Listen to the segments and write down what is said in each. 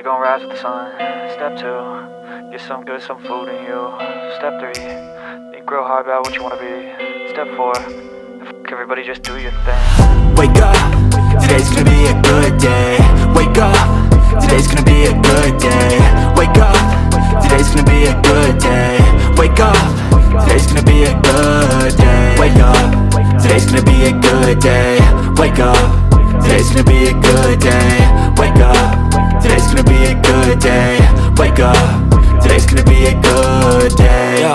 only gonna rise with the sun. Step 2, get some good, some food in you. Step 3, think real hard about what you wanna be. Step 4, everybody just do your thing. Wake up, today's gonna be a good day. Wake up, today's gonna be a good day. Wake up, today's gonna be a good day. Wake up, today's gonna be a good day. Wake up, today's gonna be a good day. Wake up, today's gonna be a good day. Wake up, today's gonna be a good day. Wake up, today's gonna be a good day. Yo,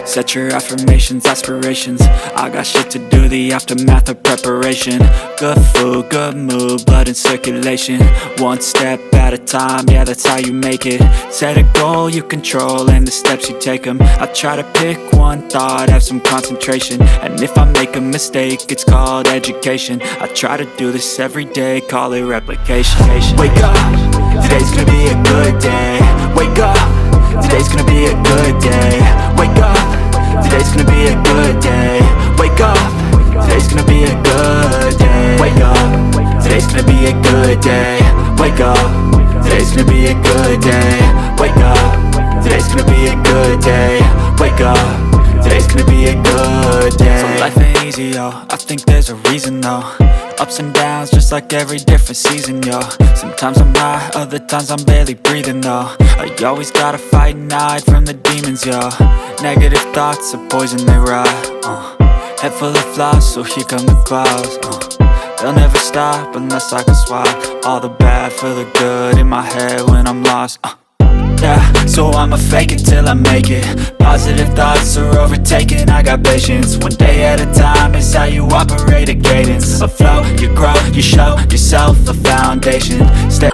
set your affirmations, aspirations. I got shit to do, the aftermath of preparation. Good food, good mood, blood in circulation. One step at a time, yeah, that's how you make it. Set a goal you control and the steps you take them. I try to pick one thought, have some concentration. And if I make a mistake, it's called education. I try to do this every day, call it replication. Wake up, today's gonna be a good day. Wake up, today's gonna be a good day. Wake up, today's gonna be a good day. Wake up, today's gonna be a good day. Wake up, today's gonna be a good day. Wake up, today's gonna be a good day. Wake up, today's gonna be a good day. Wake up, today's gonna be a good day. So life ain't easy, yo, I think there's a reason though. Ups and downs, just like every different season, yo. Sometimes I'm high, other times I'm barely breathing, though. I always gotta fight and hide from the demons, yo. Negative thoughts are poison, they rot. Head full of flies, so here come the clouds. They'll never stop unless I can swap all the bad for the good in my head when I'm lost. Yeah, so I'ma fake it till I make it. Positive thoughts are overtaken, I got patience. One day at a time is how you operate a cadence. A flow, you grow, you show yourself a foundation. Stay